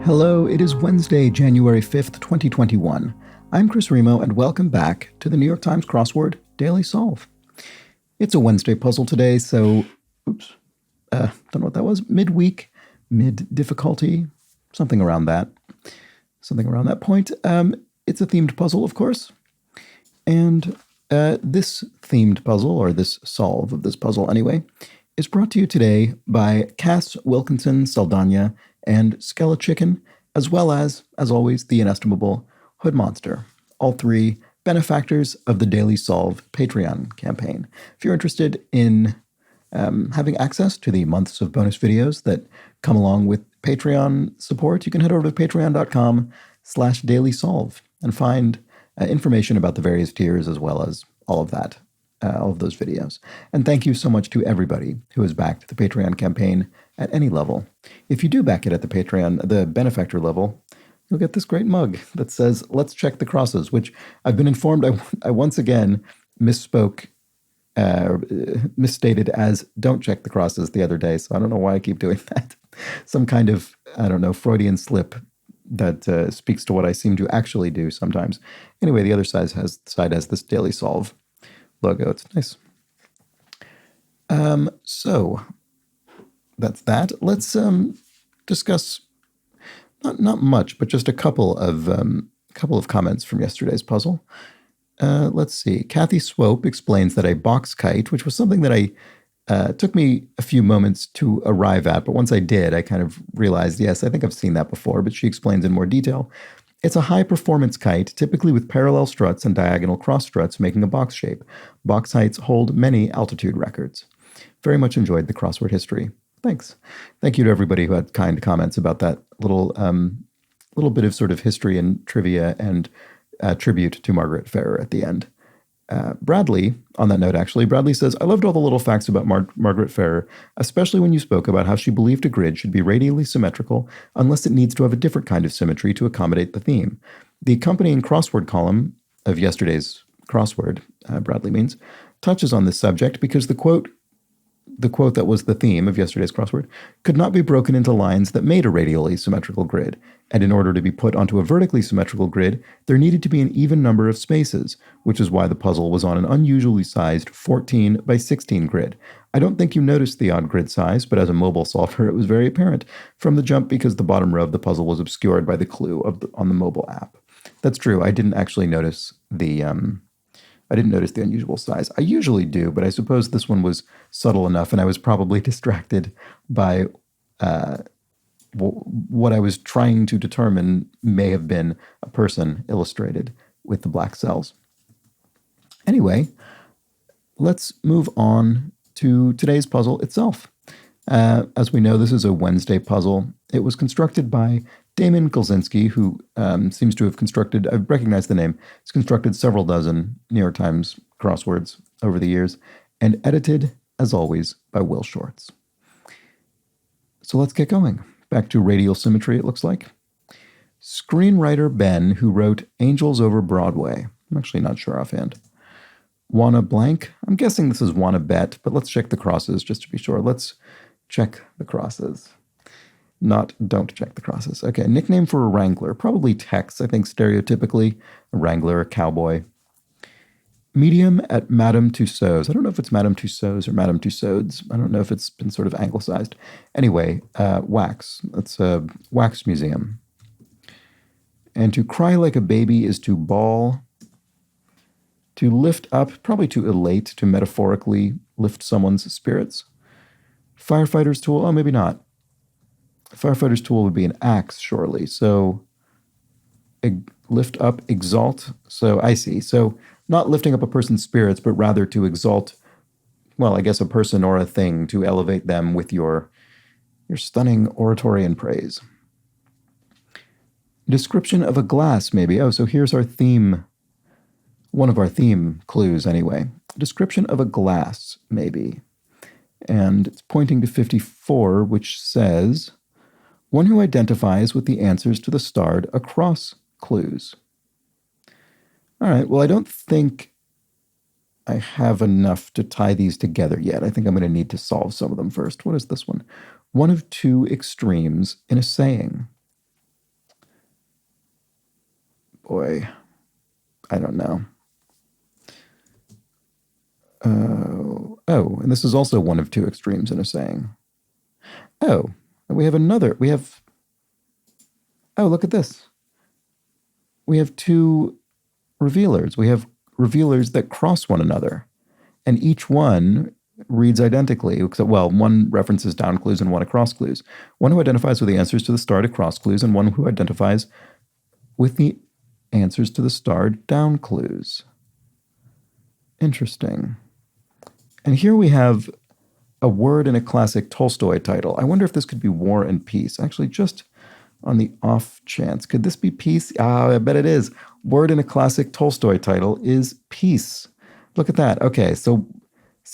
Hello, it is Wednesday, January 5th, 2021. I'm Chris Remo, and welcome back to the New York Times Crossword Daily Solve. It's a Wednesday puzzle today, so, don't know what that was, midweek, mid-difficulty, something around that point. It's a themed puzzle, of course, and this themed puzzle, or this solve of this puzzle anyway, is brought to you today by Cass Wilkinson Saldana and Skella Chicken, as well as always, the inestimable Hood Monster, all three benefactors of the Daily Solve Patreon campaign. If you're interested in having access to the months of bonus videos that come along with Patreon support, you can head over to patreon.com/dailysolve and find information about the various tiers as well as all of that. All of those videos. And thank you so much to everybody who has backed the Patreon campaign at any level. If you do back it at the Patreon, the benefactor level, you'll get this great mug that says, "Let's check the crosses," which I've been informed I once again misstated as "don't check the crosses" the other day, so I don't know why I keep doing that. Some kind of, Freudian slip that speaks to what I seem to actually do sometimes. Anyway, the other side has this Daily Solve logo. It's nice. So that's that. Let's discuss not much, but just a couple of comments from yesterday's puzzle. Let's see. Kathy Swope explains that a box kite, which was something that took me a few moments to arrive at, but once I did, I kind of realized, yes, I think I've seen that before, but she explains in more detail. It's a high-performance kite, typically with parallel struts and diagonal cross struts making a box shape. Box heights hold many altitude records. Very much enjoyed the crossword history. Thanks. Thank you to everybody who had kind comments about that little bit of sort of history and trivia and tribute to Margaret Farrer at the end. Bradley, on that note actually, Bradley says, "I loved all the little facts about Margaret Farrer, especially when you spoke about how she believed a grid should be radially symmetrical unless it needs to have a different kind of symmetry to accommodate the theme. The accompanying crossword column of yesterday's crossword," Bradley means, "touches on this subject because the quote that was the theme of yesterday's crossword could not be broken into lines that made a radially symmetrical grid, and in order to be put onto a vertically symmetrical grid, there needed to be an even number of spaces, which is why the puzzle was on an unusually sized 14 by 16 grid. I don't think you noticed the odd grid size, but as a mobile solver, it was very apparent from the jump because the bottom row of the puzzle was obscured by the clue on the mobile app." That's true. I didn't actually notice the unusual size. I usually do, but I suppose this one was subtle enough, and I was probably distracted by what I was trying to determine may have been a person illustrated with the black cells. Anyway, let's move on to today's puzzle itself. As we know, this is a Wednesday puzzle. It was constructed by Damon Kolzinski, who seems to have constructed, I've recognized the name, he's constructed several dozen New York Times crosswords over the years, and edited, as always, by Will Shorts. So let's get going. Back to radial symmetry, it looks like. Screenwriter Ben, who wrote Angels Over Broadway. I'm actually not sure offhand. Wanna blank? I'm guessing this is wanna bet, but let's check the crosses just to be sure. Let's check the crosses. Don't check the crosses. Okay, nickname for a wrangler. Probably Tex, I think stereotypically. A wrangler, a cowboy. Medium at Madame Tussauds. I don't know if it's Madame Tussauds or Madame Tussauds. I don't know if it's been sort of anglicized. Anyway, wax. That's a wax museum. And to cry like a baby is to bawl. To lift up, probably to elate, to metaphorically lift someone's spirits. Firefighter's tool, oh, maybe not. Firefighter's tool would be an axe, surely. So lift up, exalt. So I see. So not lifting up a person's spirits, but rather to exalt, well, I guess a person or a thing, to elevate them with your stunning oratory and praise. Description of a glass, maybe. Oh, so here's our theme. One of our theme clues, anyway. Description of a glass, maybe. And it's pointing to 54, which says, one who identifies with the answers to the starred across clues. All right, well, I don't think I have enough to tie these together yet. I think I'm going to need to solve some of them first. What is this one? One of two extremes in a saying. boy, I don't know. Oh, and this is also one of two extremes in a saying. Oh, we have another. Oh, look at this. We have two revealers. We have revealers that cross one another, and each one reads identically, except, well, one references down clues and one across clues. One who identifies with the answers to the starred across clues, and one who identifies with the answers to the starred down clues. Interesting. And here we have a word in a classic Tolstoy title. I wonder if this could be War and Peace. Actually, just on the off chance, could this be peace? Ah, I bet it is. Word in a classic Tolstoy title is peace. Look at that. Okay, so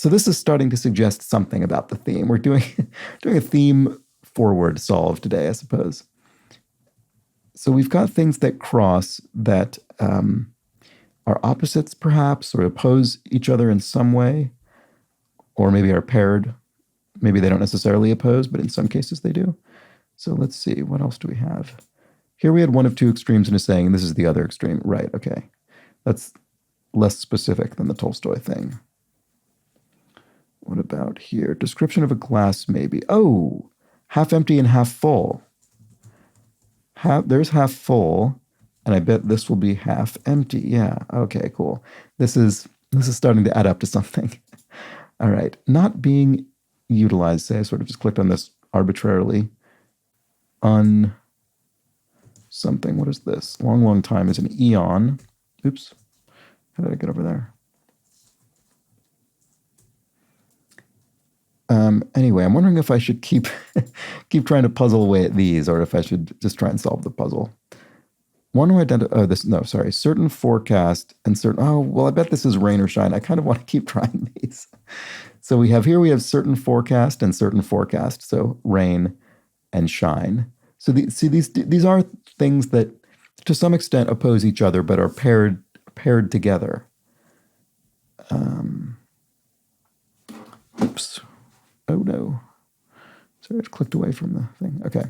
this is starting to suggest something about the theme. We're doing a theme forward solve today, I suppose. So we've got things that cross that are opposites, perhaps, or oppose each other in some way, or maybe are paired. Maybe they don't necessarily oppose, but in some cases they do. So let's see, what else do we have? Here we had one of two extremes in a saying, and this is the other extreme. Right, okay. That's less specific than the Tolstoy thing. What about here? Description of a glass, maybe. Oh, half empty and half full. There's half full, and I bet this will be half empty. Yeah, okay, cool. This is starting to add up to something. All right, not being utilized, say I sort of just clicked on this arbitrarily. On something, what is this? Long time is an eon. Oops, how did I get over there? Anyway, I'm wondering if I should keep trying to puzzle away at these, or if I should just try and solve the puzzle. One who certain forecast and certain, oh, well, I bet this is rain or shine. I kind of want to keep trying these. So we have certain forecast and certain forecast. So rain and shine. So these are things that to some extent oppose each other, but are paired together. Oops. Oh no. Sorry, I clicked away from the thing. Okay.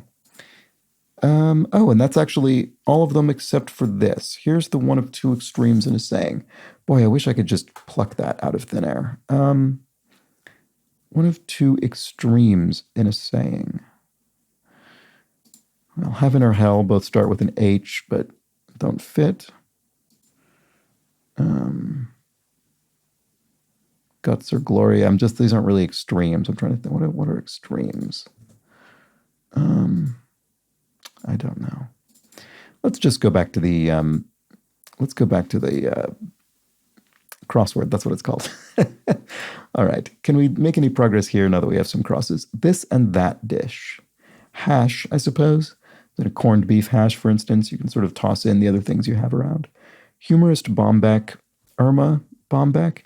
And that's actually all of them except for this. Here's the one of two extremes in a saying. Boy, I wish I could just pluck that out of thin air. One of two extremes in a saying. Well, heaven or hell both start with an H, but don't fit. Guts or glory. These aren't really extremes. I'm trying to think, what are extremes? I don't know. Let's just go back to the crossword. That's what it's called. All right. Can we make any progress here now that we have some crosses? This and that dish. Hash, I suppose. A corned beef hash, for instance. You can sort of toss in the other things you have around. Humorist Bombeck, Irma Bombeck.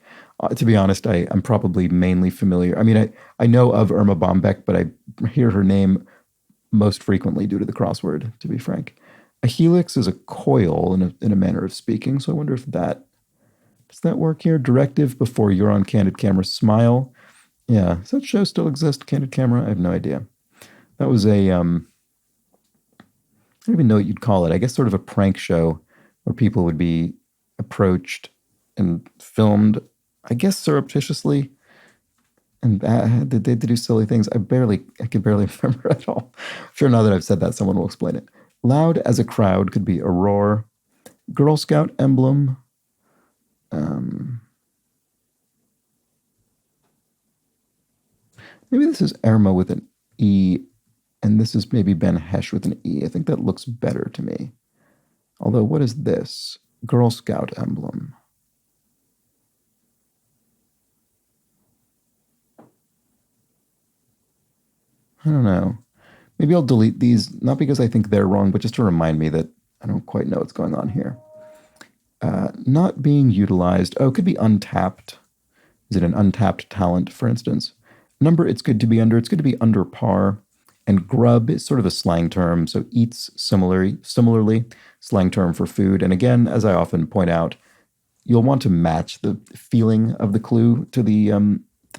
To be honest, I'm probably mainly familiar. I mean, I know of Irma Bombeck, but I hear her name most frequently due to the crossword, to be frank. A helix is a coil in a manner of speaking, so I wonder if does that work here? Directive before you're on Candid Camera, smile. Yeah, does that show still exist, Candid Camera? I have no idea. That was I don't even know what you'd call it. I guess sort of a prank show where people would be approached and filmed, I guess surreptitiously, and they do silly things. I can barely remember at all. Sure, now that I've said that, someone will explain it. Loud as a crowd could be a roar. Girl Scout emblem. Maybe this is Irma with an E, and this is maybe Ben Hesh with an E. I think that looks better to me. Although, what is this? Girl Scout emblem. I don't know. Maybe I'll delete these, not because I think they're wrong, but just to remind me that I don't quite know what's going on here. Not being utilized. Oh, it could be untapped. Is it an untapped talent, for instance? Number, it's good to be under. It's good to be under par. And grub is sort of a slang term, so eats similarly, slang term for food. And again, as I often point out, you'll want to match the feeling of the clue to the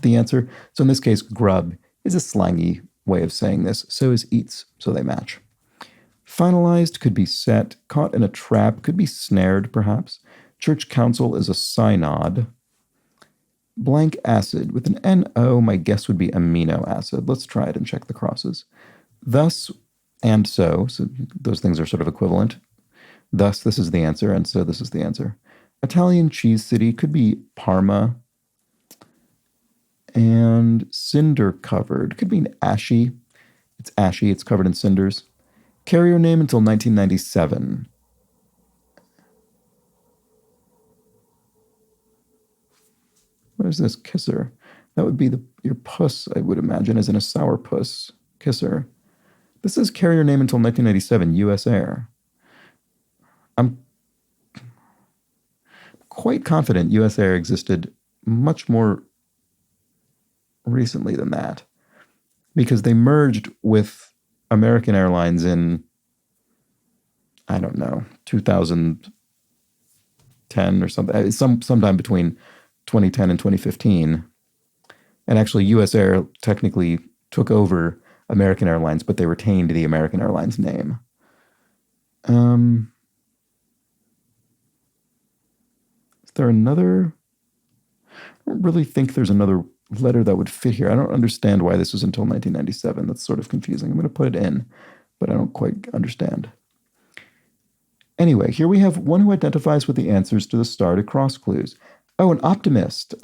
answer. So in this case, grub is a slangy way of saying this. So is eats, so they match. Finalized could be set. Caught in a trap could be snared, perhaps. Church council is a synod. Blank acid with an NO, my guess would be amino acid. Let's try it and check the crosses. Thus and so those things are sort of equivalent. Thus, this is the answer, and so this is the answer. Italian cheese city could be Parma. And cinder covered could be ashy. It's ashy, it's covered in cinders. Carrier name until 1997. What is this? Kisser. That would be your puss, I would imagine, as in a sour puss. Kisser. This is carrier name until 1997, U.S. Air. I'm quite confident U.S. Air existed much more recently than that, because they merged with American Airlines in, I don't know, 2010 or something, sometime between 2010 and 2015. And actually, U.S. Air technically took over American Airlines, but they retained the American Airlines name. Is there another? I don't really think there's another letter that would fit here. I don't understand why this was until 1997. That's sort of confusing. I'm going to put it in, but I don't quite understand. Anyway, here we have one who identifies with the answers to the star to cross clues. Oh, an optimist.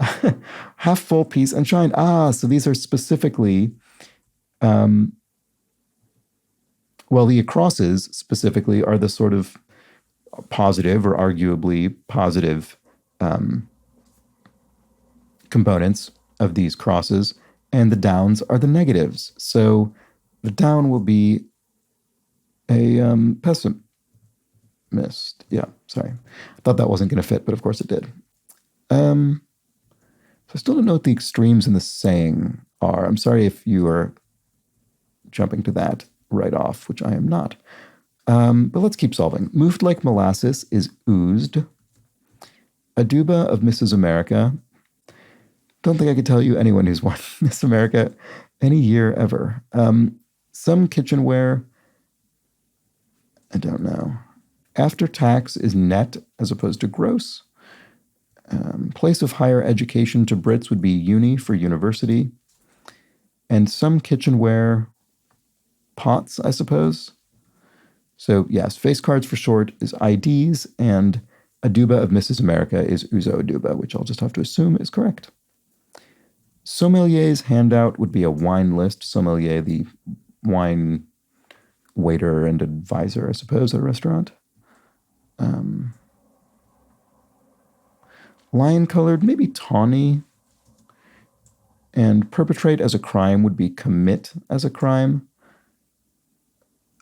Half full, peace, and shine. So these are specifically, the acrosses specifically are the sort of positive or arguably positive components of these crosses, and the downs are the negatives. So the down will be a pessimist. Yeah, sorry. I thought that wasn't going to fit, but of course it did. So I still don't know what the extremes in the saying are. I'm sorry if you are jumping to that right off, which I am not. But let's keep solving. Moved like molasses is oozed. Aduba of Mrs. America. Don't think I could tell you anyone who's won Miss America any year ever. Some kitchenware. I don't know. After tax is net as opposed to gross. Place of higher education to Brits would be uni for university. And some kitchenware pots, I suppose. So yes, face cards for short is IDs, and Aduba of Mrs. America is Uzo Aduba, which I'll just have to assume is correct. Sommelier's handout would be a wine list. Sommelier, the wine waiter and advisor, I suppose, at a restaurant. Lion-colored, maybe tawny. And perpetrate as a crime would be commit as a crime.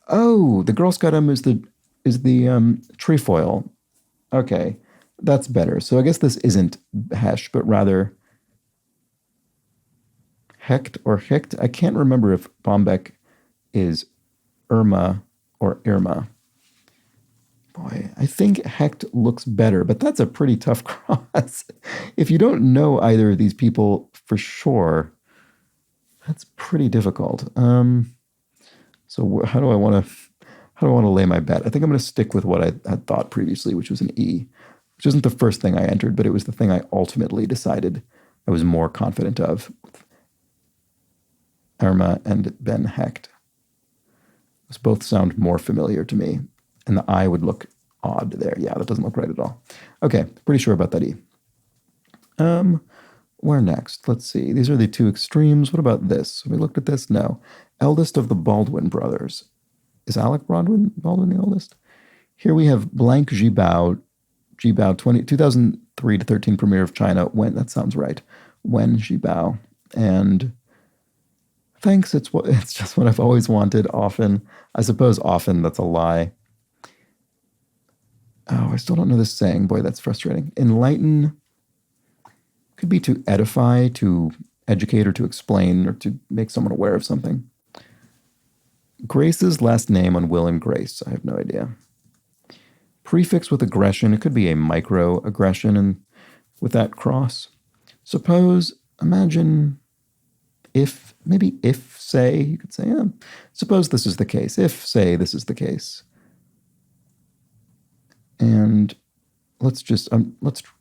Oh, the Girl Scout is the trefoil. Okay, that's better. So I guess this isn't Hesh, but rather Hecht or Hicht. I can't remember if Bombeck is Irma or Irma. Boy, I think Hecht looks better, but that's a pretty tough cross. If you don't know either of these people for sure, that's pretty difficult. So how do I want to lay my bet? I think I'm going to stick with what I had thought previously, which was an E, which isn't the first thing I entered, but it was the thing I ultimately decided I was more confident of. Irma and Ben Hecht. Those both sound more familiar to me. And the I would look odd there. Yeah, that doesn't look right at all. Okay, pretty sure about that E. Where next? Let's see. These are the two extremes. What about this? Have we looked at this? No. Eldest of the Baldwin brothers. Is Alec Baldwin the oldest? Here we have blank Jibao 2003 to 13 premiere of China. When? That sounds right. When Jibao. And thanks, it's just what I've always wanted. Often. I suppose often that's a lie. Oh, I still don't know this saying. Boy, that's frustrating. Enlighten could be to edify, to educate, or to explain, or to make someone aware of something. Grace's last name on Will and Grace. I have no idea. Prefix with aggression. It could be a microaggression and with that cross. Imagine if maybe if, say, you could say, suppose this is the case. If, say, this is the case. And that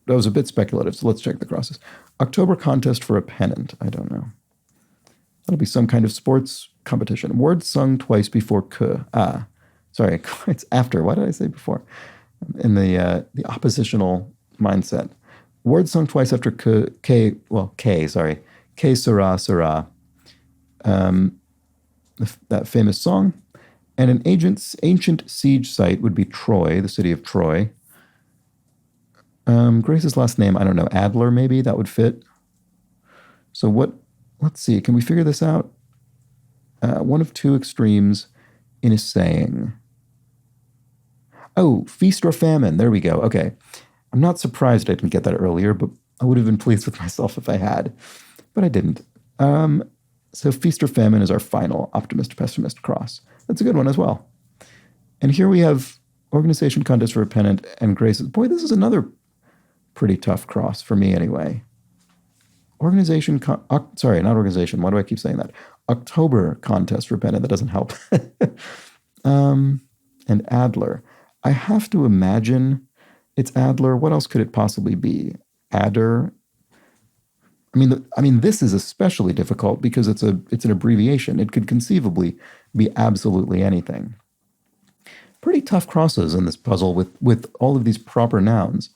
was a bit speculative, so let's check the crosses. October contest for a pennant. I don't know. That'll be some kind of sports competition. Words sung twice before k. Sorry, it's after. Why did I say before? In the oppositional mindset. Words sung twice after k, sorry. K sera sera. That famous song. And an ancient siege site would be Troy, the city of Troy. Grace's last name, I don't know, Adler maybe, that would fit. So let's see, can we figure this out? One of two extremes in a saying. Oh, feast or famine, there we go, okay. I'm not surprised I didn't get that earlier, but I would have been pleased with myself if I had, but I didn't. So feast or famine is our final optimist pessimist cross. That's a good one as well. And here we have organization contest for a pennant and Grace's. Boy, this is another pretty tough cross for me anyway. Not organization. Why do I keep saying that? October contest for pennant. That doesn't help. And Adler. I have to imagine it's Adler. What else could it possibly be? Adder. I mean, this is especially difficult because it's an abbreviation. It could conceivably be absolutely anything. Pretty tough crosses in this puzzle with all of these proper nouns.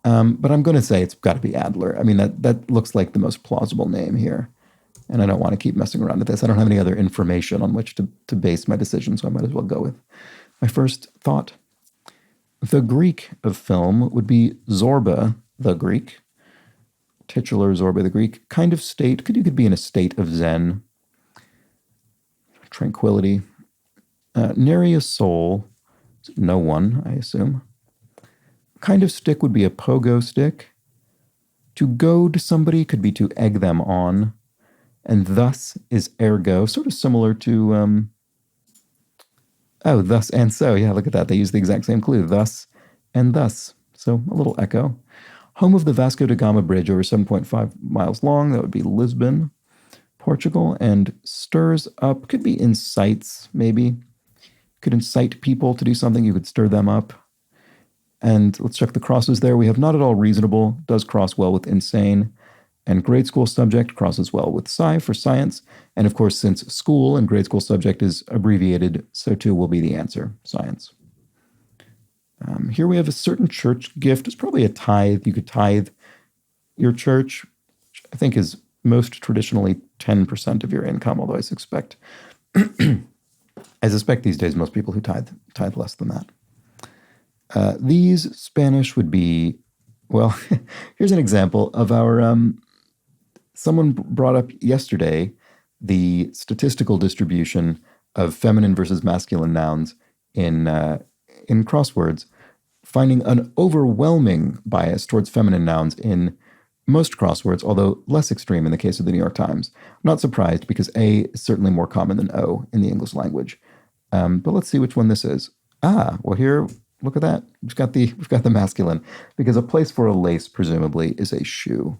But I'm going to say it's got to be Adler. I mean, that looks like the most plausible name here. And I don't want to keep messing around with this. I don't have any other information on which to base my decision, so I might as well go with my first thought. The Greek of film would be Zorba, the Greek. Titular Zorba, the Greek. Kind of state. You could be in a state of Zen. Tranquility. Nary a soul. No one, I assume. Kind of stick would be a pogo stick. To goad somebody could be to egg them on. And thus is ergo, sort of similar to, thus and so. Yeah, look at that. They use the exact same clue. Thus and thus. So a little echo. Home of the Vasco da Gama Bridge, over 7.5 miles long. That would be Lisbon, Portugal. And stirs up, could be incites, maybe. Could incite people to do something. You could stir them up. And let's check the crosses there. We have not at all reasonable, does cross well with insane. And grade school subject crosses well with sci for science. And of course, since school and grade school subject is abbreviated, so too will be the answer, science. Here we have a certain church gift. It's probably a tithe. You could tithe your church, which I think is most traditionally 10% of your income, although I suspect these days most people who tithe less than that. These Spanish would be, well, here's an example of our, someone brought up yesterday the statistical distribution of feminine versus masculine nouns in crosswords, finding an overwhelming bias towards feminine nouns in most crosswords, although less extreme in the case of the New York Times. I'm not surprised because A is certainly more common than O in the English language. But let's see which one this is. Well here, look at that. We've got the masculine, because a place for a lace presumably is a shoe.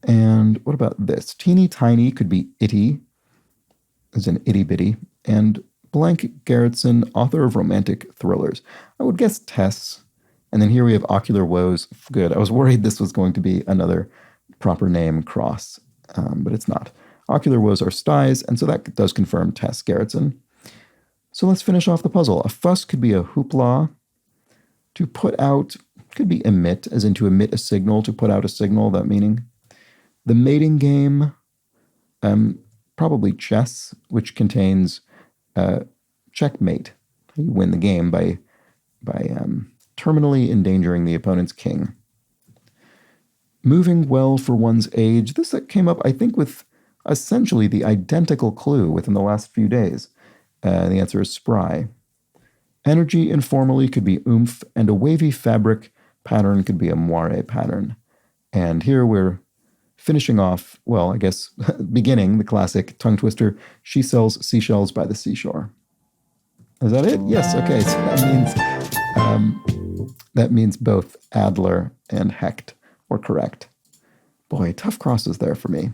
And what about this? Teeny tiny could be itty, as in itty bitty, and blank Gerritsen, author of romantic thrillers. I would guess Tess. And then here we have ocular woes. Good. I was worried this was going to be another proper name cross, but it's not. Ocular woes are styes, and so that does confirm Tess Gerritsen. So let's finish off the puzzle. A fuss could be a hoopla. To put out could be emit, as in to emit a signal, to put out a signal, that meaning. The mating game, probably chess, which contains checkmate. You win the game by terminally endangering the opponent's king. Moving well for one's age. This came up, I think, with essentially the identical clue within the last few days. The answer is spry. Energy informally could be oomph, and a wavy fabric pattern could be a moire pattern. And here we're finishing off, well, I guess, beginning the classic tongue twister, she sells seashells by the seashore. Is that it? Yes, okay. So that means both Adler and Hecht were correct. Boy, tough crosses there for me.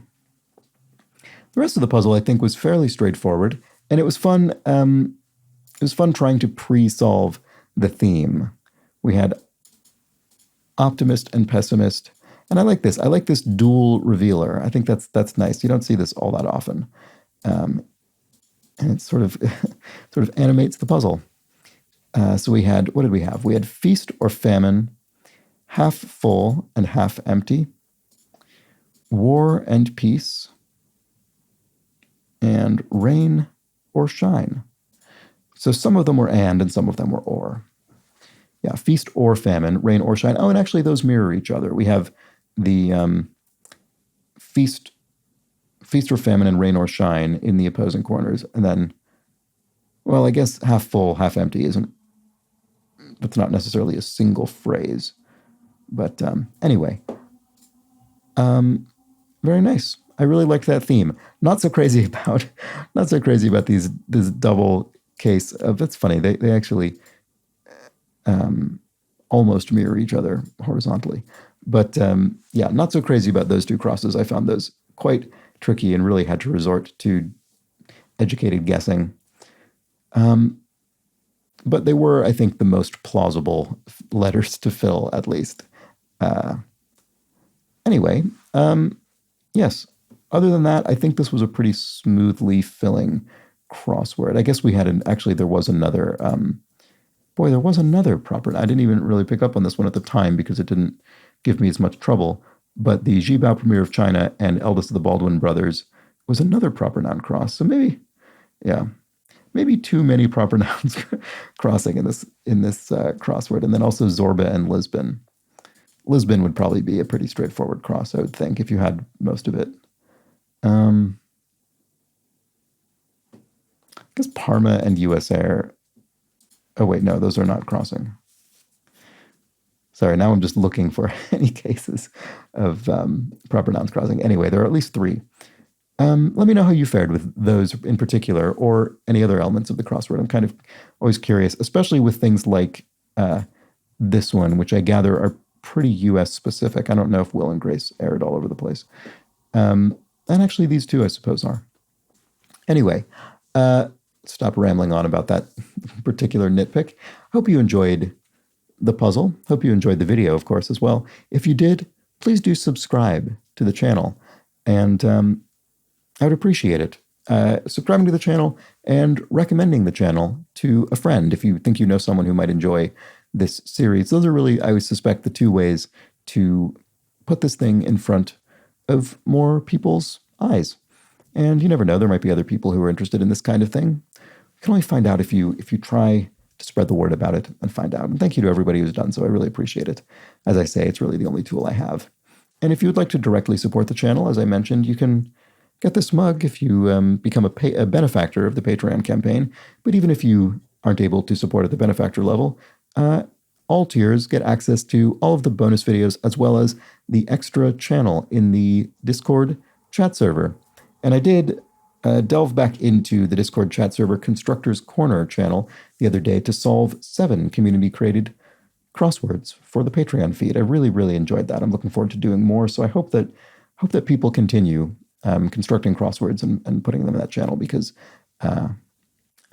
The rest of the puzzle, I think, was fairly straightforward, and it was fun. It was fun trying to pre-solve the theme. We had optimist and pessimist, and I like this. I like this dual revealer. I think that's nice. You don't see this all that often, and it sort of sort of animates the puzzle. So we had, what did we have? We had feast or famine, half full and half empty, war and peace, and rain or shine. So some of them were and some of them were or. Yeah, feast or famine, rain or shine. Oh, and actually those mirror each other. We have the feast or famine and rain or shine in the opposing corners. And then, well, I guess half full, half empty that's not necessarily a single phrase. But anyway, very nice. I really liked that theme. Not so crazy about this double case of, that's funny. They actually almost mirror each other horizontally. But yeah, not so crazy about those two crosses. I found those quite tricky and really had to resort to educated guessing. But they were, I think, the most plausible letters to fill, at least. Anyway, yes. Other than that, I think this was a pretty smoothly filling crossword. I guess we had actually there was another, there was another proper, I didn't even really pick up on this one at the time because it didn't give me as much trouble, but the Jibao Premier of China and eldest of the Baldwin brothers was another proper noun cross. So maybe too many proper nouns crossing in this crossword. And then also Zorba and Lisbon. Lisbon would probably be a pretty straightforward cross, I would think, if you had most of it. I guess Parma and US Air. Oh, wait, no, those are not crossing. Sorry, now I'm just looking for any cases of proper nouns crossing. Anyway, there are at least 3. Let me know how you fared with those in particular or any other elements of the crossword. I'm kind of always curious, especially with things like this one, which I gather are pretty U.S. specific. I don't know if Will and Grace aired all over the place. And actually these two, I suppose, are. Anyway, stop rambling on about that particular nitpick. Hope you enjoyed the puzzle. Hope you enjoyed the video, of course, as well. If you did, please do subscribe to the channel. And I would appreciate it. Subscribing to the channel and recommending the channel to a friend if you think you know someone who might enjoy this series. Those are really, I would suspect, the 2 ways to put this thing in front of more people's eyes. And you never know, there might be other people who are interested in this kind of thing. You can only find out if you try to spread the word about it and find out. And thank you to everybody who's done so. I really appreciate it. As I say, it's really the only tool I have. And if you would like to directly support the channel, as I mentioned, you can get this mug if you become a benefactor of the Patreon campaign. But even if you aren't able to support at the benefactor level, all tiers get access to all of the bonus videos as well as the extra channel in the Discord chat server. And I did delve back into the Discord chat server Constructor's Corner channel the other day to solve 7 community-created crosswords for the Patreon feed. I really, really enjoyed that. I'm looking forward to doing more, so I hope that people continue constructing crosswords and putting them in that channel because I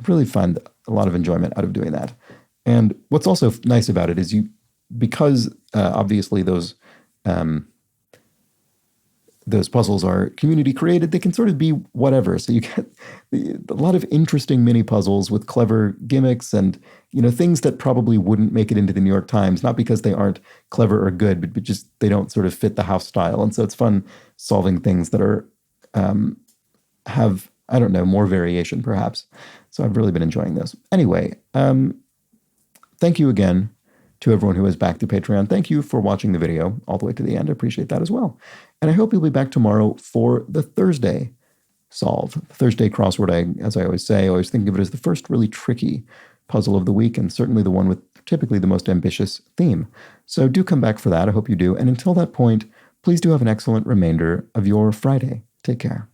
really find a lot of enjoyment out of doing that. And what's also nice about it is because obviously those puzzles are community created, they can sort of be whatever. So you get a lot of interesting mini puzzles with clever gimmicks and, things that probably wouldn't make it into the New York Times, not because they aren't clever or good, but just they don't sort of fit the house style. And so it's fun solving things that are have, I don't know, more variation perhaps. So I've really been enjoying this. Anyway, thank you again to everyone who has backed the Patreon. Thank you for watching the video all the way to the end. I appreciate that as well. And I hope you'll be back tomorrow for the Thursday solve. The Thursday crossword, as I always say, I always think of it as the first really tricky puzzle of the week and certainly the one with typically the most ambitious theme. So do come back for that. I hope you do. And until that point, please do have an excellent remainder of your Friday. Take care.